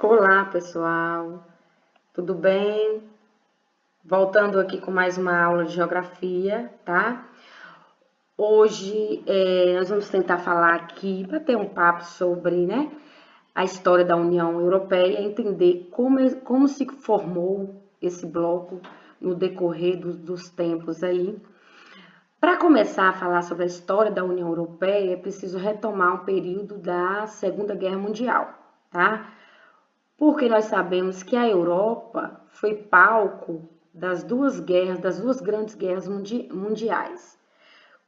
Olá, pessoal, tudo bem? Voltando aqui com mais uma aula de geografia, tá? Hoje nós vamos tentar falar aqui, bater um papo sobre, né, a história da União Europeia, entender como se formou esse bloco no decorrer dos tempos aí. Para começar a falar sobre a história da União Europeia, é preciso retomar um período da Segunda Guerra Mundial, tá? Porque nós sabemos que a Europa foi palco das duas grandes guerras mundiais.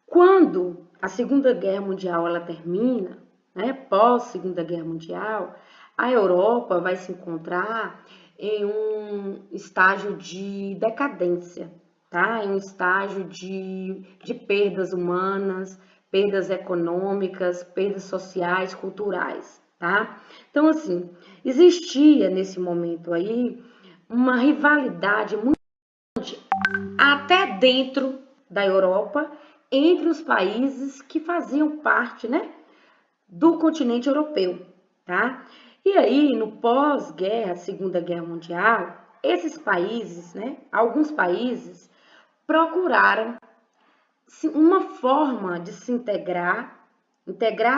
Quando a Segunda Guerra Mundial ela termina, né, pós Segunda Guerra Mundial, a Europa vai se encontrar em um estágio de decadência, tá? Em um estágio de perdas humanas, perdas econômicas, perdas sociais, culturais, tá? Então, assim, existia nesse momento aí uma rivalidade muito até dentro da Europa entre os países que faziam parte, né, do continente europeu, tá? E aí, no pós-guerra, Segunda Guerra Mundial, esses países, né, alguns países procuraram uma forma de se integrar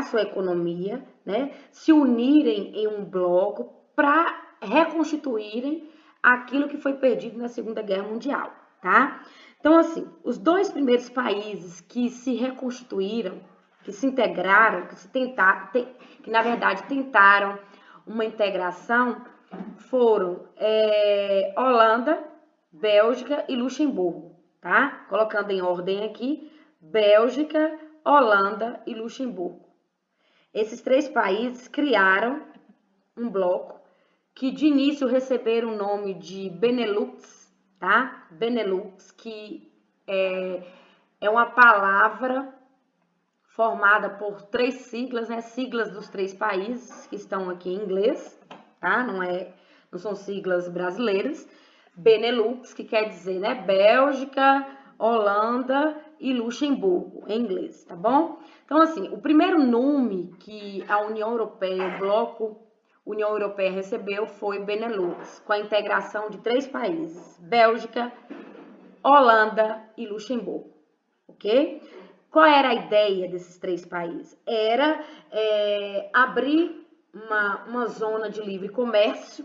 sua economia, né, se unirem em um bloco para reconstituírem aquilo que foi perdido na Segunda Guerra Mundial, tá? Então, assim, os dois primeiros países que se reconstituíram, que se integraram, que na verdade tentaram uma integração, foram Holanda, Bélgica e Luxemburgo, tá? Colocando em ordem aqui, Bélgica, Holanda e Luxemburgo. Esses três países criaram um bloco que de início receberam o nome de Benelux, tá? Benelux, que é uma palavra formada por três siglas, né? Siglas dos três países que estão aqui em inglês, tá? Não são siglas brasileiras. Benelux, que quer dizer, né, Bélgica, Holanda e Luxemburgo, em inglês, tá bom? Então, assim, o primeiro nome que a União Europeia, o bloco União Europeia recebeu foi Benelux, com a integração de três países, Bélgica, Holanda e Luxemburgo, ok? Qual era a ideia desses três países? Era abrir uma zona de livre comércio,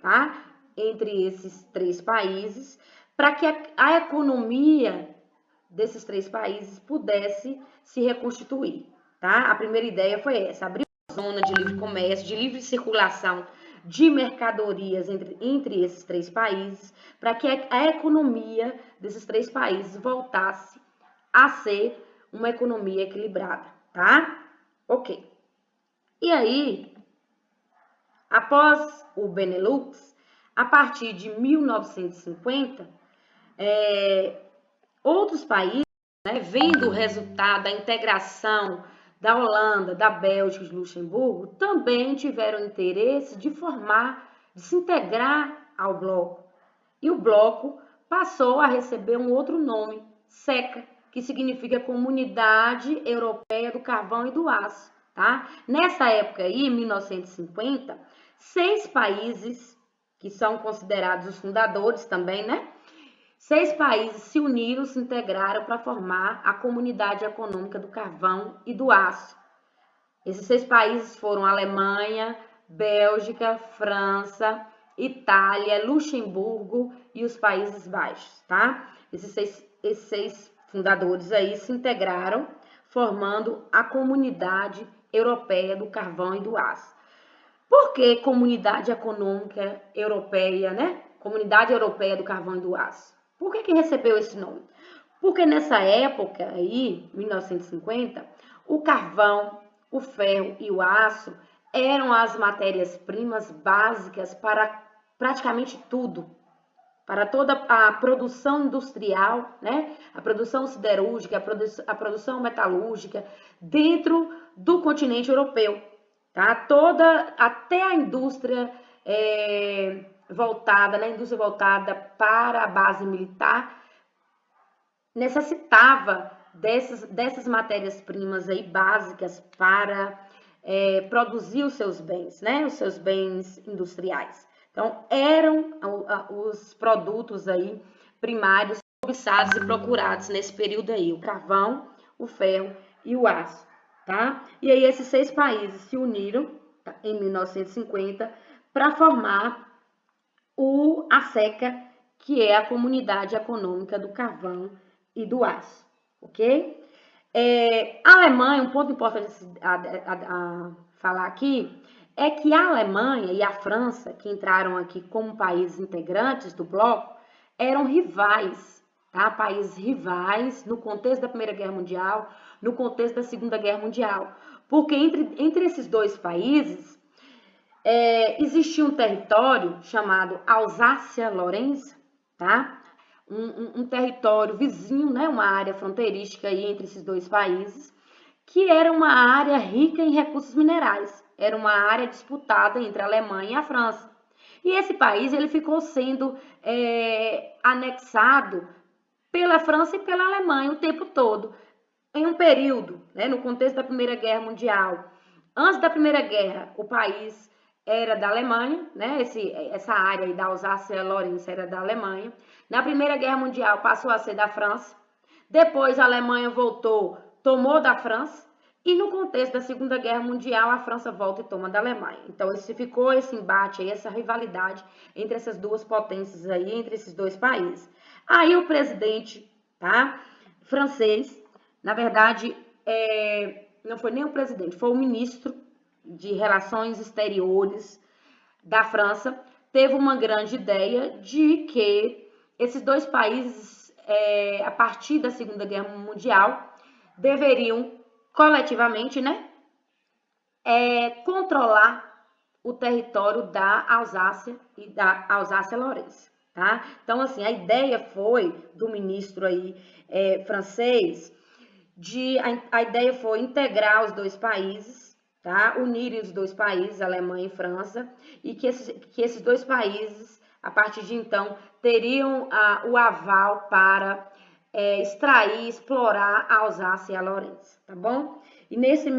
tá? Entre esses três países, para que a economia desses três países pudesse se reconstituir, tá? A primeira ideia foi essa, abrir uma zona de livre comércio, de livre circulação de mercadorias entre esses três países, para que a economia desses três países voltasse a ser uma economia equilibrada, tá? Ok. E aí, após o Benelux, a partir de 1950, outros países, né, vendo o resultado da integração da Holanda, da Bélgica e do Luxemburgo, também tiveram interesse de de se integrar ao bloco. E o bloco passou a receber um outro nome, SECA, que significa Comunidade Europeia do Carvão e do Aço, tá? Nessa época aí, 1950, 6 países, que são considerados os fundadores também, né? 6 países se uniram, se integraram para formar a Comunidade Econômica do Carvão e do Aço. Esses 6 países foram Alemanha, Bélgica, França, Itália, Luxemburgo e os Países Baixos, tá? Esses seis fundadores aí se integraram, formando a Comunidade Europeia do Carvão e do Aço. Por que Comunidade Econômica Europeia, né? Comunidade Europeia do Carvão e do Aço. Por que recebeu esse nome? Porque nessa época aí, 1950, o carvão, o ferro e o aço eram as matérias-primas básicas para praticamente tudo, para toda a produção industrial, né? A produção siderúrgica, a produção metalúrgica dentro do continente europeu, tá? Até a indústria voltada para a base militar necessitava dessas matérias-primas aí básicas para produzir os seus bens, né? Os seus bens industriais. Então, eram os produtos aí primários cobiçados e procurados nesse período aí, o carvão, o ferro e o aço, tá? E aí esses 6 países se uniram, tá, em 1950 para formar a SECA, que é a Comunidade Econômica do Carvão e do Aço, ok? A Alemanha, um ponto importante a falar aqui, é que a Alemanha e a França, que entraram aqui como países integrantes do bloco, eram rivais, tá? Países rivais no contexto da Primeira Guerra Mundial, no contexto da Segunda Guerra Mundial. Porque entre esses 2 países, existia um território chamado Alsácia-Lorena, tá? Um território vizinho, né? Uma área fronteirística aí entre esses 2 países, que era uma área rica em recursos minerais. Era uma área disputada entre a Alemanha e a França. E esse país ele ficou sendo anexado pela França e pela Alemanha o tempo todo. Em um período, né, no contexto da Primeira Guerra Mundial, antes da Primeira Guerra, o país era da Alemanha, né? Essa área aí da Alsácia-Lorena era da Alemanha. Na Primeira Guerra Mundial passou a ser da França. Depois a Alemanha voltou, tomou da França. E no contexto da Segunda Guerra Mundial, a França volta e toma da Alemanha. Então, ficou esse embate aí, essa rivalidade entre essas 2 potências aí, entre esses 2 países. Aí o presidente, tá, francês, na verdade, não foi nem o presidente, foi o ministro de Relações Exteriores da França, teve uma grande ideia de que esses 2 países, a partir da Segunda Guerra Mundial, deveriam coletivamente, né, controlar o território da Alsácia e da Alsácia-Lorena, tá? Então, assim, a ideia foi do ministro aí francês, a ideia foi integrar os 2 países, tá? Unirem os 2 países, Alemanha e França, e que esses 2 países, a partir de então, teriam o aval para extrair, explorar a Alsácia e a Lorena, tá bom? E nesse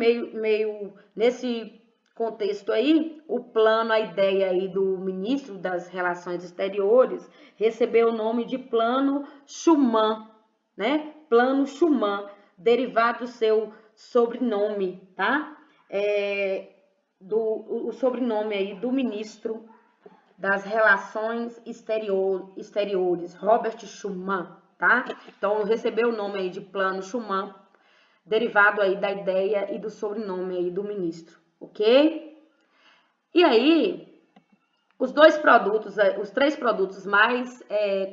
contexto aí, o plano, a ideia aí do ministro das Relações Exteriores recebeu o nome de Plano Schuman, né? Plano Schuman, derivado do seu sobrenome, tá? O sobrenome aí do ministro das Relações Exteriores, Robert Schuman, tá? Então, recebeu o nome aí de Plano Schuman, derivado aí da ideia e do sobrenome aí do ministro, ok? E aí, os 3 produtos mais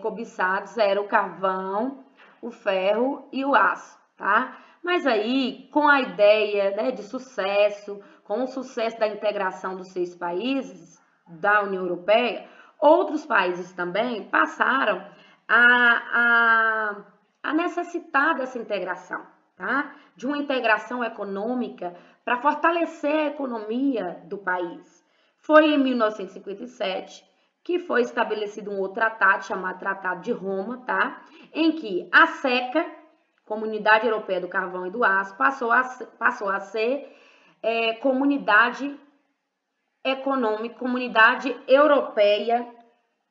cobiçados eram o carvão, o ferro e o aço, tá? Mas aí, com a ideia, né, de sucesso, com o sucesso da integração dos 6 países da União Europeia, outros países também passaram a necessitar dessa integração, tá? De uma integração econômica para fortalecer a economia do país. Foi em 1957 que foi estabelecido um outro tratado, chamado Tratado de Roma, tá? Em que a SECA, Comunidade Europeia do Carvão e do Aço, passou a ser Comunidade Econômica, Comunidade Europeia,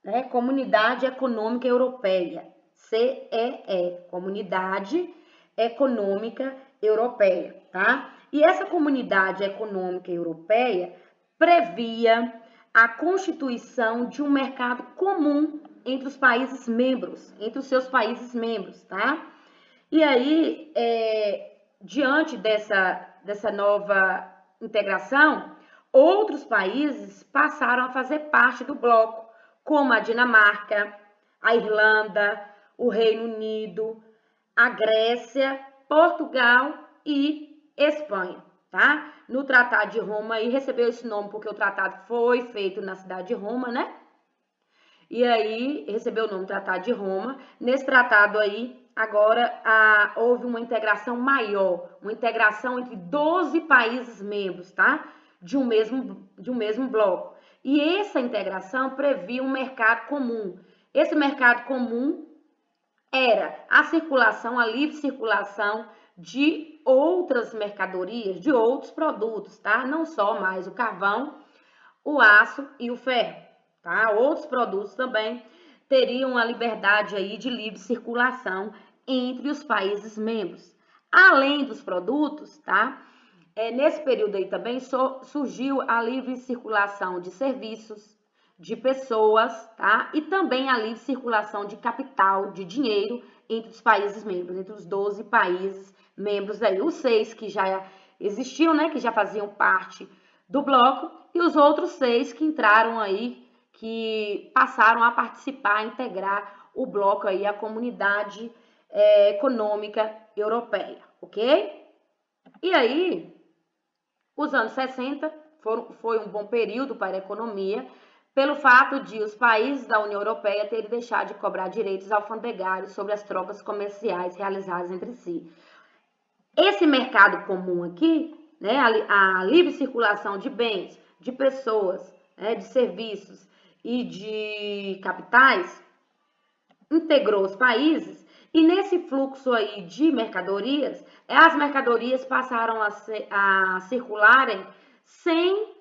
né? Comunidade Econômica Europeia, CEE, Comunidade Econômica Europeia, tá? E essa Comunidade Econômica Europeia previa a constituição de um mercado comum entre os países membros, entre os seus países membros, tá? E aí, diante dessa nova integração, outros países passaram a fazer parte do bloco, como a Dinamarca, a Irlanda, o Reino Unido, a Grécia, Portugal e Espanha, tá? No Tratado de Roma, e recebeu esse nome porque o tratado foi feito na cidade de Roma, né? E aí recebeu o nome Tratado de Roma. Nesse tratado aí, agora houve uma integração maior, uma integração entre 12 países membros, tá? De um mesmo bloco. E essa integração previa um mercado comum. Esse mercado comum era a livre circulação de outras mercadorias, de outros produtos, tá? Não só mais o carvão, o aço e o ferro, tá? Outros produtos também teriam a liberdade aí de livre circulação entre os países membros. Além dos produtos, tá? Nesse período aí também surgiu a livre circulação de serviços, de pessoas, tá? E também a livre circulação de capital, de dinheiro entre os países membros, entre os 12 países membros aí, os 6 que já existiam, né, que já faziam parte do bloco, e os outros 6 que entraram aí, que passaram a participar, a integrar o bloco aí, a comunidade econômica europeia, ok? E aí, os anos 60 foi um bom período para a economia, pelo fato de os países da União Europeia terem deixado de cobrar direitos alfandegários sobre as trocas comerciais realizadas entre si. Esse mercado comum aqui, né, a livre circulação de bens, de pessoas, né, de serviços e de capitais, integrou os países, e nesse fluxo aí de mercadorias, as mercadorias passaram a circularem sem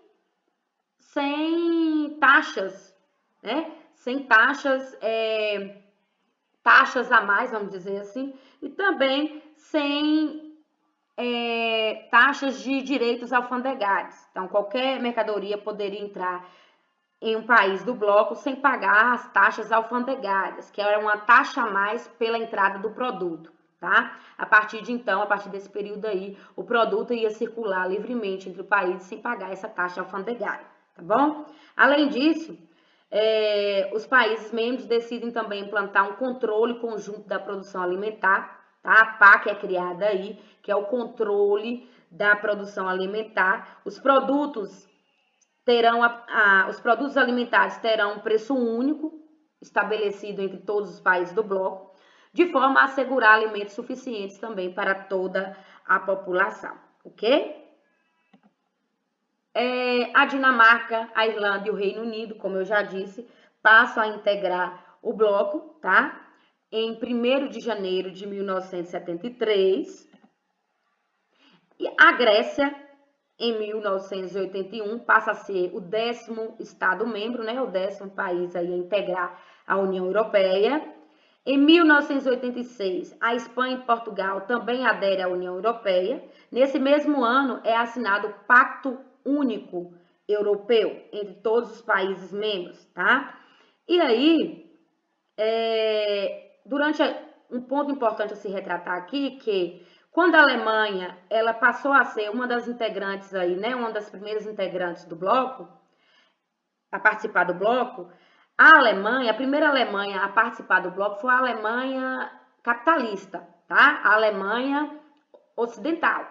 taxas, né? Sem taxas, taxas a mais, vamos dizer assim, e também sem taxas de direitos alfandegários. Então, qualquer mercadoria poderia entrar em um país do bloco sem pagar as taxas alfandegárias, que era uma taxa a mais pela entrada do produto, tá? A partir desse período aí, o produto ia circular livremente entre o país sem pagar essa taxa alfandegária, tá bom? Além disso, os países membros decidem também implantar um controle conjunto da produção alimentar, tá? A PAC é criada aí, que é o controle da produção alimentar. Os produtos alimentares terão um preço único, estabelecido entre todos os países do bloco, de forma a assegurar alimentos suficientes também para toda a população, ok? A Dinamarca, a Irlanda e o Reino Unido, como eu já disse, passam a integrar o bloco, tá? Em 1º de janeiro de 1973. E a Grécia, em 1981, passa a ser o 10º Estado-membro, né? O 10º país aí a integrar a União Europeia. Em 1986, a Espanha e Portugal também aderem à União Europeia. Nesse mesmo ano, é assinado o Pacto Único Europeu entre todos os países membros, tá? E aí, um ponto importante a se retratar aqui, que quando a Alemanha, ela passou a ser uma das integrantes aí, né, uma das primeiras integrantes do bloco, a participar do bloco, a primeira Alemanha a participar do bloco foi a Alemanha capitalista, tá? A Alemanha ocidental.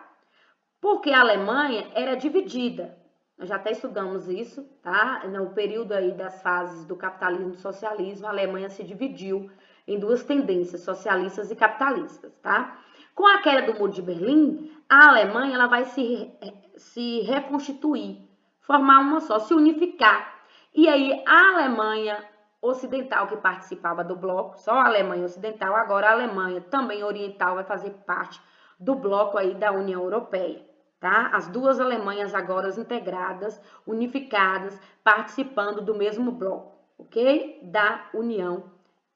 Porque a Alemanha era dividida. Nós já até estudamos isso, tá? No período aí das fases do capitalismo e do socialismo, a Alemanha se dividiu em duas tendências, socialistas e capitalistas, tá? Com a queda do Muro de Berlim, a Alemanha ela vai se reconstituir, formar uma só, se unificar. E aí a Alemanha ocidental que participava do bloco, só a Alemanha ocidental, agora a Alemanha também oriental vai fazer parte do bloco aí da União Europeia, tá? As duas Alemanhas agora integradas, unificadas, participando do mesmo bloco, ok? Da União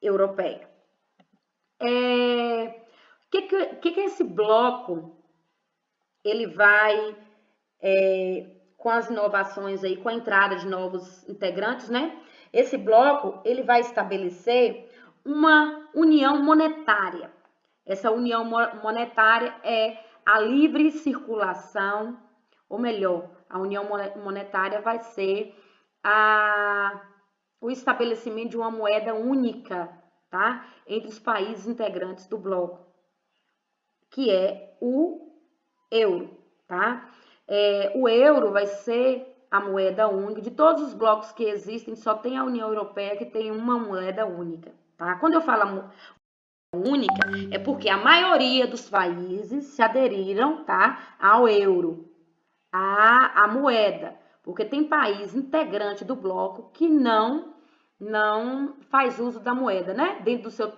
Europeia. O que esse bloco, ele vai, com as inovações aí, com a entrada de novos integrantes, né? Esse bloco, ele vai estabelecer uma união monetária. Essa união monetária é a livre circulação, ou melhor, a união monetária vai ser o estabelecimento de uma moeda única, tá? Entre os países integrantes do bloco, que é o euro, tá? O euro vai ser a moeda única. De todos os blocos que existem, só tem a União Europeia que tem uma moeda única, tá? Quando eu falo única, é porque a maioria dos países se aderiram, tá, ao euro, a moeda, porque tem país integrante do bloco que não faz uso da moeda, né, dentro do seu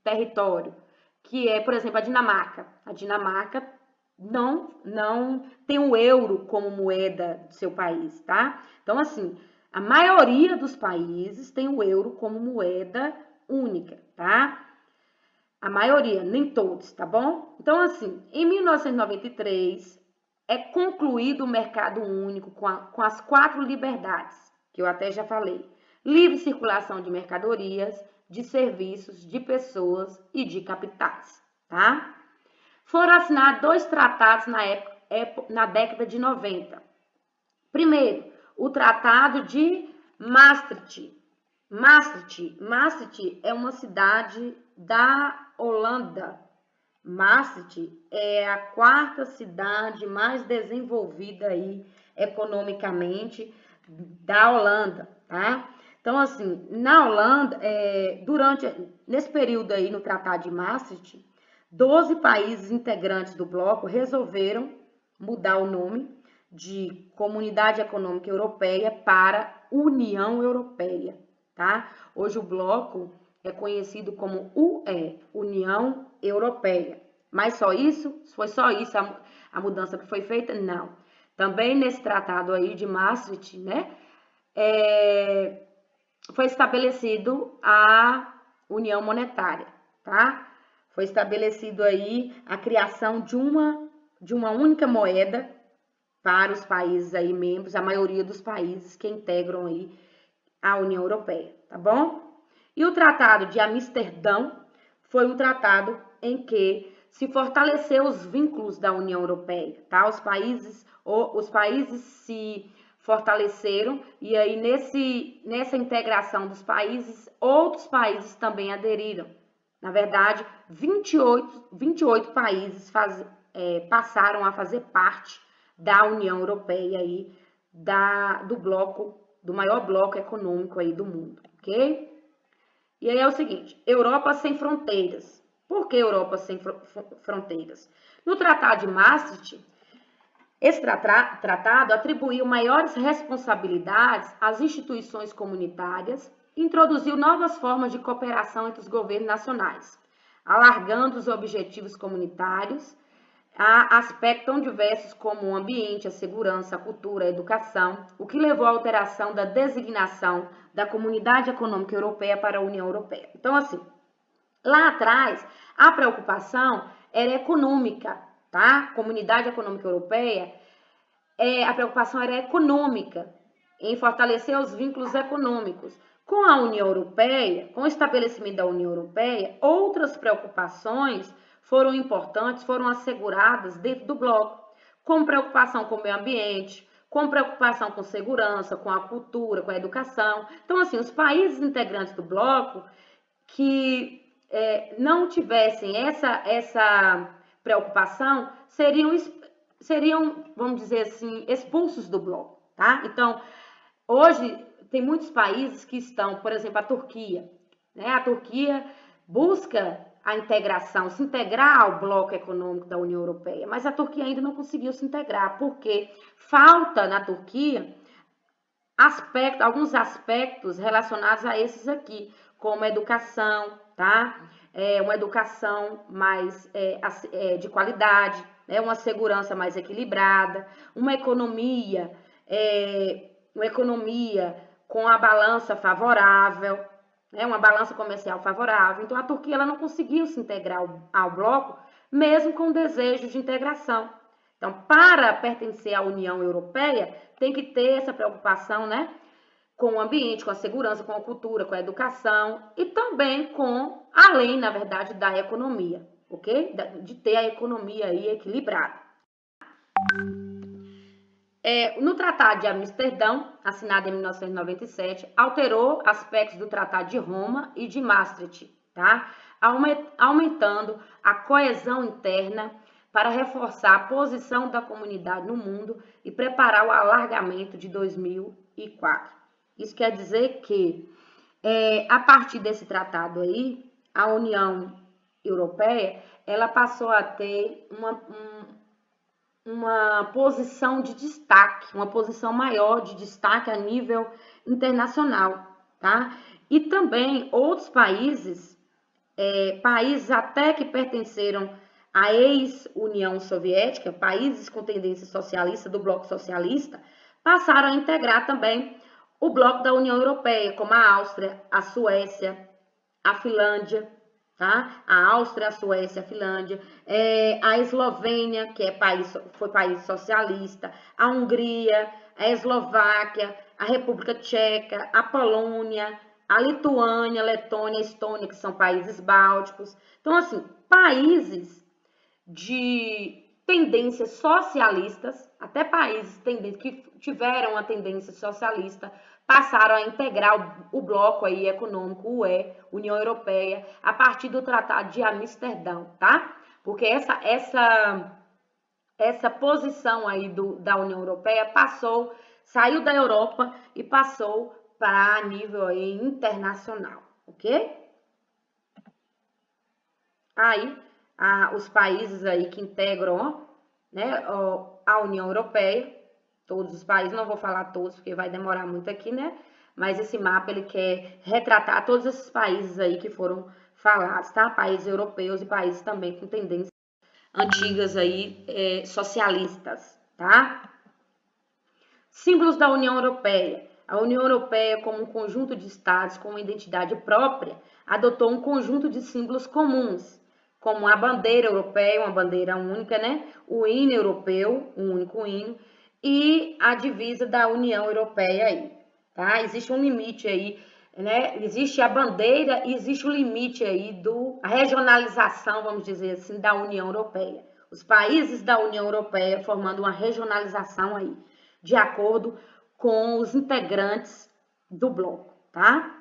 território, que é, por exemplo, a Dinamarca. A Dinamarca não tem o euro como moeda do seu país, tá? Então, assim, a maioria dos países tem o euro como moeda única, tá? A maioria, nem todos, tá bom? Então, assim, em 1993 é concluído o mercado único com as 4 liberdades, que eu até já falei. Livre circulação de mercadorias, de serviços, de pessoas e de capitais, tá? Foram assinados 2 tratados na década de 90. Primeiro, o Tratado de Maastricht. Maastricht é uma cidade da Holanda. Maastricht é a 4ª cidade mais desenvolvida aí economicamente da Holanda, tá? Então, assim, na Holanda, nesse período aí no Tratado de Maastricht, 12 países integrantes do bloco resolveram mudar o nome de Comunidade Econômica Europeia para União Europeia, tá? Hoje o bloco é conhecido como UE, União Europeia. Mas só isso? Foi só isso a mudança que foi feita? Não. Também nesse tratado aí de Maastricht, né, foi estabelecido a União Monetária, tá? Foi estabelecido aí a criação de uma única moeda para os países aí membros, a maioria dos países que integram aí a União Europeia, tá bom? E o Tratado de Amsterdã foi um tratado em que se fortaleceu os vínculos da União Europeia, tá? Os países se fortaleceram e aí nessa integração dos países, outros países também aderiram. Na verdade, 28 países passaram a fazer parte da União Europeia aí, do maior bloco econômico aí do mundo, ok? E aí é o seguinte, Europa sem fronteiras. Por que Europa sem fronteiras? No Tratado de Maastricht, esse tratado atribuiu maiores responsabilidades às instituições comunitárias e introduziu novas formas de cooperação entre os governos nacionais, alargando os objetivos comunitários a aspectos tão diversos como o ambiente, a segurança, a cultura, a educação, o que levou à alteração da designação da Comunidade Econômica Europeia para a União Europeia. Então, assim, lá atrás, a preocupação era econômica, tá? Comunidade Econômica Europeia, a preocupação era econômica, em fortalecer os vínculos econômicos. Com a União Europeia, com o estabelecimento da União Europeia, outras preocupações foram importantes, foram asseguradas dentro do bloco, com preocupação com o meio ambiente, com preocupação com segurança, com a cultura, com a educação. Então, assim, os países integrantes do bloco que não tivessem essa preocupação seriam, vamos dizer assim, expulsos do bloco, tá? Então, hoje tem muitos países que estão, por exemplo, a Turquia, né? A Turquia busca a integração, se integrar ao bloco econômico da União Europeia, mas a Turquia ainda não conseguiu se integrar, porque falta na Turquia alguns aspectos relacionados a esses aqui, como a educação, tá? Uma educação mais de qualidade, né? Uma segurança mais equilibrada, uma economia com a balança favorável, né? Uma balança comercial favorável. Então, a Turquia ela não conseguiu se integrar ao bloco, mesmo com o desejo de integração. Então, para pertencer à União Europeia, tem que ter essa preocupação, né? Com o ambiente, com a segurança, com a cultura, com a educação e também além, na verdade, da economia, ok? De ter a economia aí equilibrada. No Tratado de Amsterdã, assinado em 1997, alterou aspectos do Tratado de Roma e de Maastricht, tá? Aumentando a coesão interna para reforçar a posição da comunidade no mundo e preparar o alargamento de 2004. Isso quer dizer que, a partir desse tratado aí, a União Europeia, ela passou a ter uma posição de destaque, uma posição maior de destaque a nível internacional, tá? E também outros países países até que pertenceram à ex-União Soviética, países com tendência socialista, do bloco socialista, passaram a integrar também o bloco da União Europeia, como a Áustria, a Suécia, a Finlândia, tá? A Áustria, a Suécia, a Finlândia, a Eslovênia, que foi país socialista, a Hungria, a Eslováquia, a República Tcheca, a Polônia, a Lituânia, a Letônia, a Estônia, que são países bálticos. Então, assim, países de tendências socialistas, até países que tiveram a tendência socialista, passaram a integrar o bloco aí econômico UE, União Europeia, a partir do Tratado de Amsterdão, tá? Porque essa posição aí da União Europeia saiu da Europa e passou para nível aí internacional, ok? Aí, os países aí que integram, né, a União Europeia, todos os países, não vou falar todos porque vai demorar muito aqui, né? Mas esse mapa ele quer retratar todos esses países aí que foram falados, tá? Países europeus e países também com tendências antigas aí, socialistas, tá? Símbolos da União Europeia. A União Europeia, como um conjunto de estados com uma identidade própria, adotou um conjunto de símbolos comuns, como a bandeira europeia, uma bandeira única, né? O hino europeu, um único hino, e a divisa da União Europeia aí, tá? Existe um limite aí, né? Existe a bandeira e existe o limite aí a regionalização, vamos dizer assim, da União Europeia. Os países da União Europeia formando uma regionalização aí, de acordo com os integrantes do bloco, tá?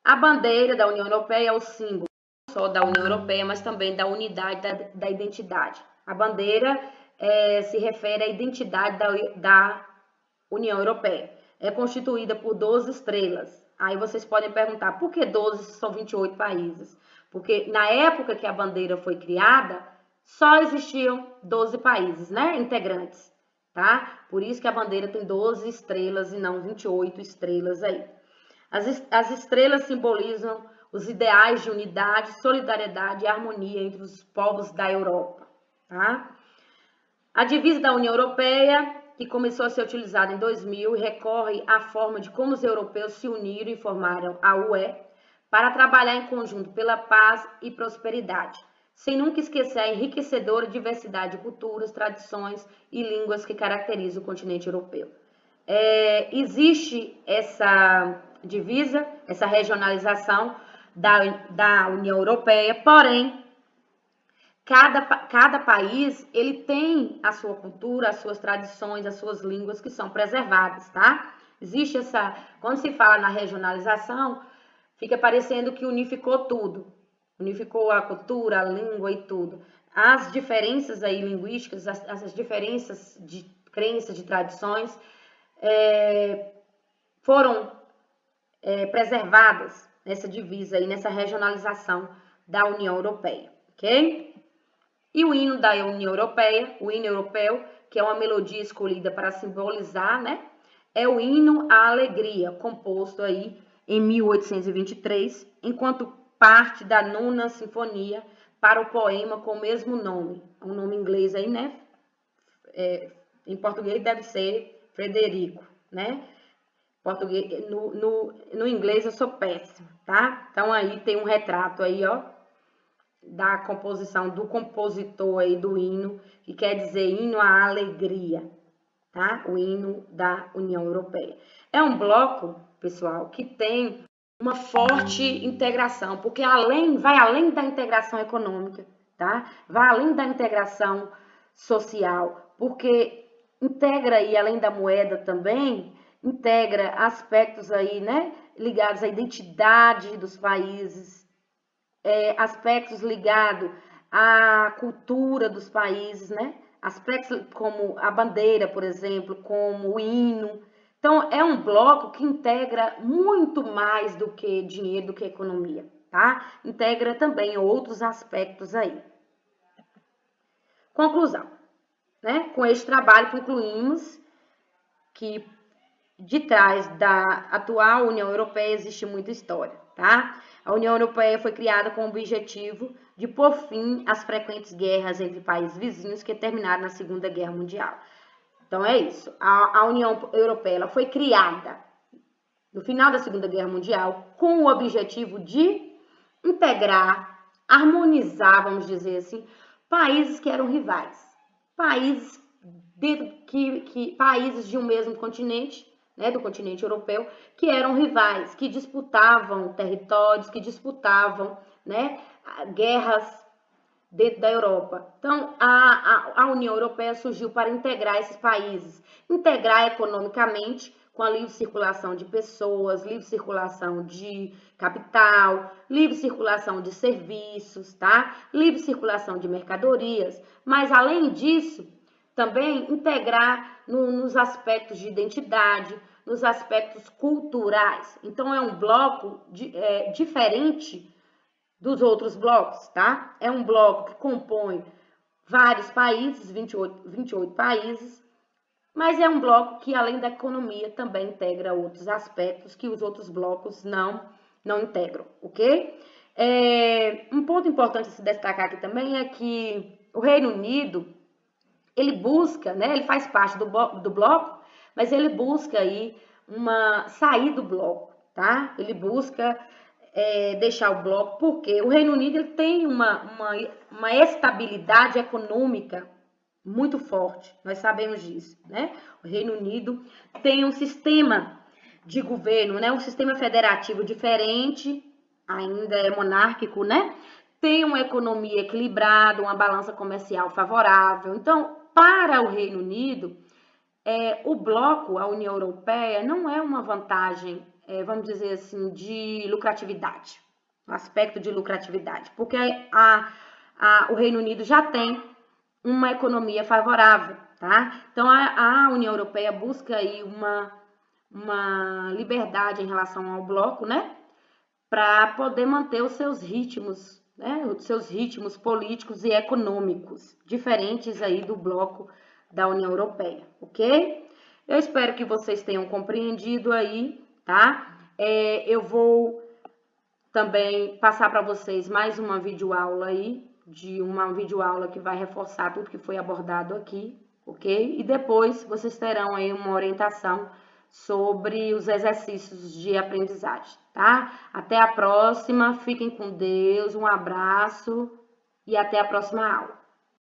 A bandeira da União Europeia é o símbolo não só da União Europeia, mas também da unidade da identidade. A bandeira se refere à identidade da União Europeia. É constituída por 12 estrelas. Aí vocês podem perguntar, por que 12 se são 28 países? Porque na época que a bandeira foi criada, só existiam 12 países, né, integrantes, tá? Por isso que a bandeira tem 12 estrelas e não 28 estrelas aí. As estrelas simbolizam os ideais de unidade, solidariedade e harmonia entre os povos da Europa, tá? A divisa da União Europeia, que começou a ser utilizada em 2000, recorre à forma de como os europeus se uniram e formaram a UE para trabalhar em conjunto pela paz e prosperidade, sem nunca esquecer a enriquecedora diversidade de culturas, tradições e línguas que caracteriza o continente europeu. Existe essa divisa, essa regionalização da União Europeia, porém, cada país ele tem a sua cultura, as suas tradições, as suas línguas que são preservadas, tá? Existe quando se fala na regionalização, fica parecendo que unificou tudo, unificou a cultura, a língua e tudo. As diferenças aí linguísticas, as diferenças de crenças, de tradições, foram preservadas nessa divisa aí, nessa regionalização da União Europeia, ok? E o hino da União Europeia, o hino europeu, que é uma melodia escolhida para simbolizar, né? É o hino à alegria, composto aí em 1823, enquanto parte da nona sinfonia para o poema com o mesmo nome. Um nome inglês aí, né? Em português deve ser Frederico, né? Português, no inglês eu sou péssimo, tá? Então aí tem um retrato aí, ó, da composição do compositor aí do hino, que quer dizer hino à alegria, tá? O hino da União Europeia. É um bloco, pessoal, que tem uma forte integração, porque vai além da integração econômica, tá? Vai além da integração social, porque integra aí, além da moeda também, integra aspectos aí, né, ligados à identidade dos países, aspectos ligados à cultura dos países, né? Aspectos como a bandeira, por exemplo, como o hino. Então, é um bloco que integra muito mais do que dinheiro, do que economia, tá? Integra também outros aspectos aí. Conclusão, né? Com este trabalho concluímos que de trás da atual União Europeia existe muita história, tá? A União Europeia foi criada com o objetivo de pôr fim às frequentes guerras entre países vizinhos que terminaram na Segunda Guerra Mundial. Então é isso. A União Europeia ela foi criada no final da Segunda Guerra Mundial com o objetivo de integrar, harmonizar, vamos dizer assim, países que eram rivais, países países de um mesmo continente, né, do continente europeu, que eram rivais, que disputavam territórios, que disputavam, né, guerras dentro da Europa. Então, a União Europeia surgiu para integrar esses países, integrar economicamente, com a livre circulação de pessoas, livre circulação de capital, livre circulação de serviços, tá? Livre circulação de mercadorias, mas além disso, também integrar nos aspectos de identidade, nos aspectos culturais. Então, é um bloco diferente dos outros blocos, tá? É um bloco que compõe vários países, 28 países, mas é um bloco que, além da economia, também integra outros aspectos que os outros blocos não integram, ok? Um ponto importante a se destacar aqui também é que o Reino Unido, ele busca, né? Ele faz parte do bloco, mas ele busca aí sair do bloco, tá? Ele busca deixar o bloco, porque o Reino Unido ele tem uma estabilidade econômica muito forte, nós sabemos disso, né? O Reino Unido tem um sistema de governo, né? Um sistema federativo diferente, ainda é monárquico, né? Tem uma economia equilibrada, uma balança comercial favorável. Então, para o Reino Unido, o bloco, a União Europeia, não é uma vantagem, vamos dizer assim, de lucratividade, um aspecto de lucratividade, porque o Reino Unido já tem uma economia favorável, tá? Então, a União Europeia busca aí uma liberdade em relação ao bloco, né? Para poder manter os seus ritmos, né? Os seus ritmos políticos e econômicos, diferentes aí do bloco da União Europeia, ok? Eu espero que vocês tenham compreendido aí, tá? Eu vou também passar para vocês mais uma videoaula aí, uma videoaula que vai reforçar tudo que foi abordado aqui, ok? E depois vocês terão aí uma orientação sobre os exercícios de aprendizagem, tá? Até a próxima, fiquem com Deus, um abraço e até a próxima aula.